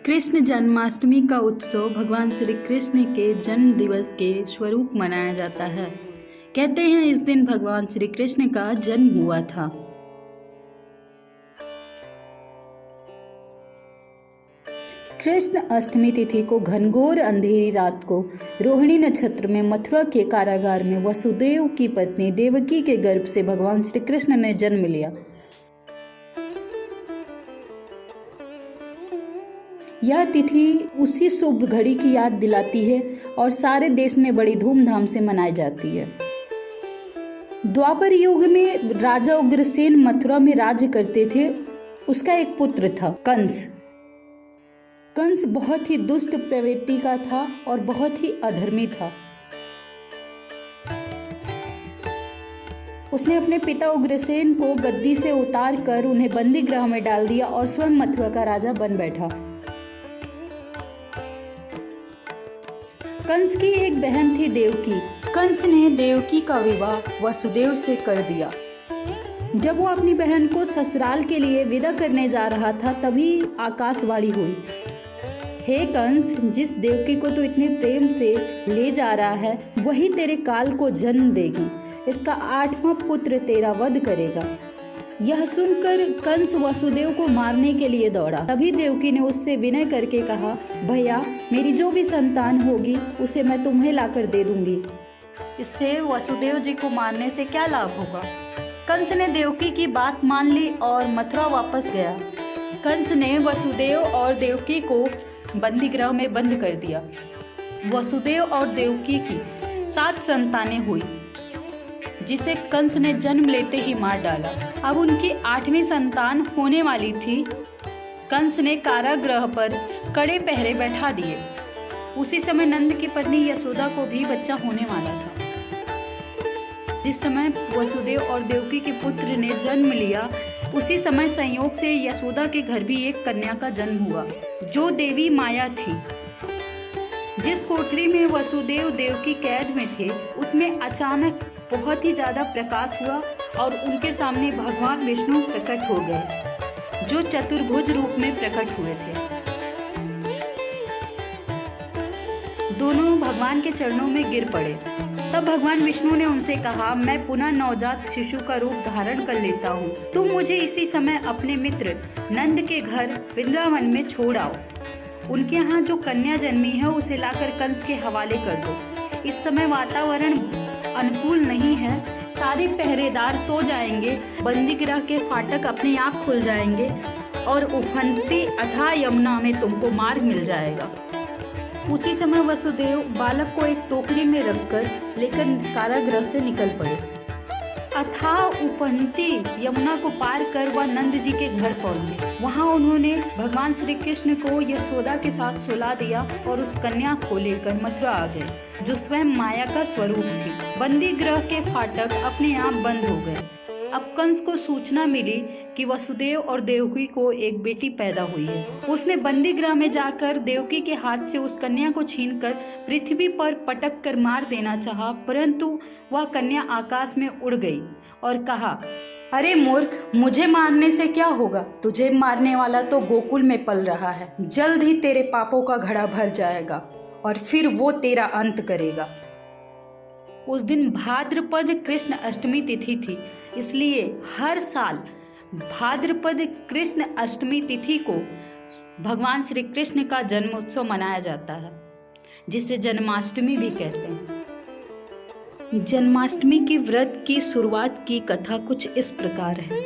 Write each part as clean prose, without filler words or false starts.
कृष्ण जन्माष्टमी का उत्सव भगवान श्री कृष्ण के जन्म दिवस के स्वरूप मनाया जाता है। कहते हैं इस दिन भगवान श्री कृष्ण का जन्म हुआ था। कृष्ण अष्टमी तिथि को घनघोर अंधेरी रात को रोहिणी नक्षत्र में मथुरा के कारागार में वसुदेव की पत्नी देवकी के गर्भ से भगवान श्री कृष्ण ने जन्म लिया। यह तिथि उसी शुभ घड़ी की याद दिलाती है और सारे देश में बड़ी धूमधाम से मनाई जाती है। द्वापर युग में राजा उग्रसेन मथुरा में राज्य करते थे। उसका एक पुत्र था कंस। कंस बहुत ही दुष्ट प्रवृत्ति का था और बहुत ही अधर्मी था। उसने अपने पिता उग्रसेन को गद्दी से उतार कर उन्हें बंदी गृह में डाल दिया और स्वयं मथुरा का राजा बन बैठा। कंस की एक बहन थी देवकी। कंस ने देवकी का विवाह वसुदेव से कर दिया। जब वो अपनी बहन को ससुराल के लिए विदा करने जा रहा था तभी आकाशवाणी हुई, हे कंस, जिस देवकी को तू इतने प्रेम से ले जा रहा है वही तेरे काल को जन्म देगी। इसका 8वां पुत्र तेरा वध करेगा। यह सुनकर कंस वसुदेव को मारने के लिए दौड़ा। तभी देवकी ने उससे विनय करके कहा, भैया, मेरी जो भी संतान होगी उसे मैं तुम्हें लाकर दे दूंगी। इससे वसुदेव जी को मारने से क्या लाभ होगा। कंस ने देवकी की बात मान ली और मथुरा वापस गया। कंस ने वसुदेव और देवकी को बंदी गृह में बंद कर दिया। वसुदेव और देवकी की 7 संतानें हुई, जिसे कंस ने जन्म लेते ही मार डाला। अब उनकी 8वीं संतान होने वाली थी। कंस ने कारागृह पर कड़े पहरे बैठा दिए। उसी समय नंद की पत्नी यशोदा को भी बच्चा होने वाला था। जिस समय वसुदेव और देवकी के पुत्र ने जन्म लिया उसी समय संयोग से यशोदा के घर भी एक कन्या का जन्म हुआ, जो देवी माया थी। जिस कोठरी में वसुदेव देवकी कैद में थे उसमें अचानक बहुत ही ज्यादा प्रकाश हुआ और उनके सामने भगवान विष्णु प्रकट हो गए, जो चतुर्भुज रूप में प्रकट हुए थे। दोनों भगवान के चरणों में गिर पड़े। तब भगवान विष्णु ने उनसे कहा, मैं पुनः नवजात शिशु का रूप धारण कर लेता हूँ। तुम मुझे इसी समय अपने मित्र नंद के घर वृंदावन में छोड़ आओ। उनके यहाँ जो कन्या जन्मी है उसे लाकर कंस के हवाले कर दो। इस समय वातावरण अनुकूल नहीं है। सारे पहरेदार सो जाएंगे, बंदी गृह के फाटक अपने आप खुल जाएंगे और उफनती अथाह यमुना में तुमको मार्ग मिल जाएगा। उसी समय वसुदेव बालक को एक टोकरी में रखकर लेकर कारागृह से निकल पड़े। अथाह उफनती यमुना को पार कर वह नंद जी के घर पहुंचे। वहां उन्होंने भगवान श्री कृष्ण को यशोदा के साथ सुला दिया और उस कन्या को लेकर मथुरा आ गए, जो स्वयं माया का स्वरूप थी। बंदी गृह के फाटक अपने आप बंद हो गए। अब कंस को सूचना मिली कि वसुदेव और देवकी को एक बेटी पैदा हुई है। उसने बंदी गृह में जाकर देवकी के हाथ से उस कन्या को छीनकर पृथ्वी पर पटक कर मार देना चाहा, परंतु वह कन्या आकाश में उड़ गई और कहा, अरे मूर्ख, मुझे मारने से क्या होगा। तुझे मारने वाला तो गोकुल में पल रहा है। जल्द ही तेरे पापों का घड़ा भर जाएगा और फिर वो तेरा अंत करेगा। उस दिन भाद्रपद कृष्ण अष्टमी तिथि थी, इसलिए हर साल भाद्रपद कृष्ण अष्टमी तिथि को भगवान श्री कृष्ण का जन्मोत्सव मनाया जाता है, जिसे जन्माष्टमी भी कहते हैं। जन्माष्टमी के व्रत की शुरुआत की कथा कुछ इस प्रकार है।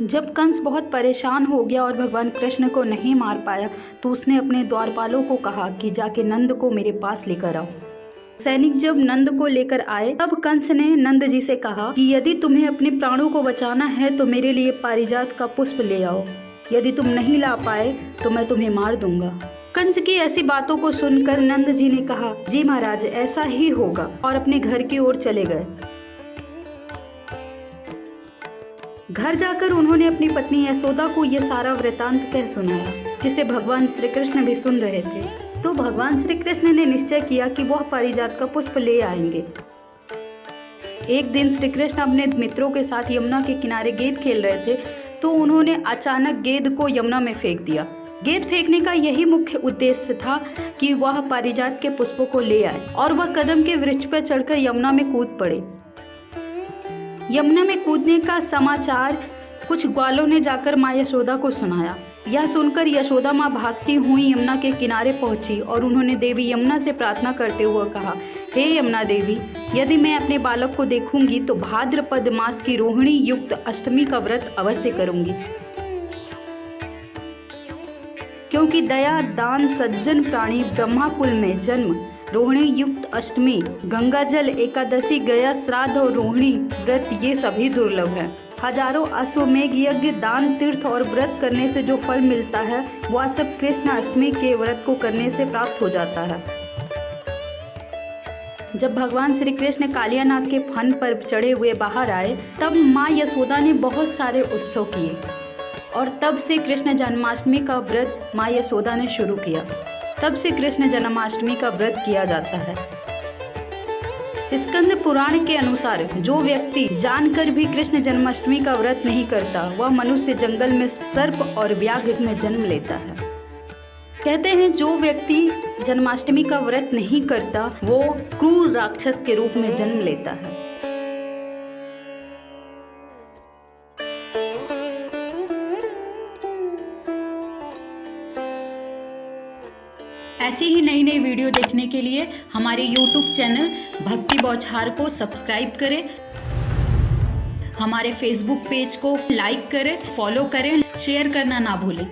जब कंस बहुत परेशान हो गया और भगवान कृष्ण को नहीं मार पाया तो उसने अपने द्वारपालों को कहा कि जाके नंद को मेरे पास लेकर आओ। सैनिक जब नंद को लेकर आए तब कंस ने नंद जी से कहा कि यदि तुम्हें अपने प्राणों को बचाना है तो मेरे लिए पारिजात का पुष्प ले आओ। यदि तुम नहीं ला पाए तो मैं तुम्हें मार दूंगा। कंस की ऐसी बातों को सुनकर नंद जी ने कहा, जी महाराज, ऐसा ही होगा, और अपने घर की ओर चले गए। घर जाकर उन्होंने अपनी पत्नी यशोदा को यह सारा वृतांत कह सुनाया, जिसे भगवान श्री कृष्ण भी सुन रहे थे। तो भगवान श्री कृष्ण ने निश्चय किया कि वह पारिजात का पुष्प ले आएंगे। एक दिन श्री कृष्ण अपने मित्रों के साथ यमुना के किनारे गेंद खेल रहे थे तो उन्होंने अचानक गेंद को यमुना में फेंक दिया। गेंद फेंकने का यही मुख्य उद्देश्य था कि वह पारिजात के पुष्पों को ले आए और वह कदम के वृक्ष पर चढ़कर यमुना में कूद पड़े। यमुना में कूदने का समाचार कुछ ग्वालों ने जाकर माँ यशोदा को सुनाया। यह सुनकर यशोदा माँ भागती हुई यमुना के किनारे पहुंची और उन्होंने देवी यमुना से प्रार्थना करते हुए कहा, हे यमुना देवी, यदि मैं अपने बालक को देखूंगी तो भाद्रपद मास की रोहिणी युक्त अष्टमी का व्रत अवश्य करूंगी, क्योंकि दया दान सज्जन प्राणी ब्रह्माकुल में जन्म, रोहिणी युक्त अष्टमी, गंगा जल एकादशी, गया श्राद्ध और रोहिणी व्रत ये सभी दुर्लभ हैं। हजारों अश्वमेघ यज्ञ दान तीर्थ और व्रत करने से जो फल मिलता है वह सब कृष्ण अष्टमी के व्रत को करने से प्राप्त हो जाता है। जब भगवान श्री कृष्ण कालियानाग के फन पर चढ़े हुए बाहर आए तब माँ यशोदा ने बहुत सारे उत्सव किए और तब से कृष्ण जन्माष्टमी का व्रत माँ यशोदा ने शुरू किया। तब से कृष्ण जन्माष्टमी का व्रत किया जाता है। स्कंद पुराण के अनुसार जो व्यक्ति जानकर भी कृष्ण जन्माष्टमी का व्रत नहीं करता वह मनुष्य जंगल में सर्प और व्याघ्र में जन्म लेता है। कहते हैं जो व्यक्ति जन्माष्टमी का व्रत नहीं करता वो क्रूर राक्षस के रूप में जन्म लेता है। ऐसी ही नई नई वीडियो देखने के लिए हमारे YouTube चैनल भक्ति बौछार को सब्सक्राइब करें, हमारे Facebook पेज को लाइक करें, फॉलो करें, शेयर करना ना भूलें।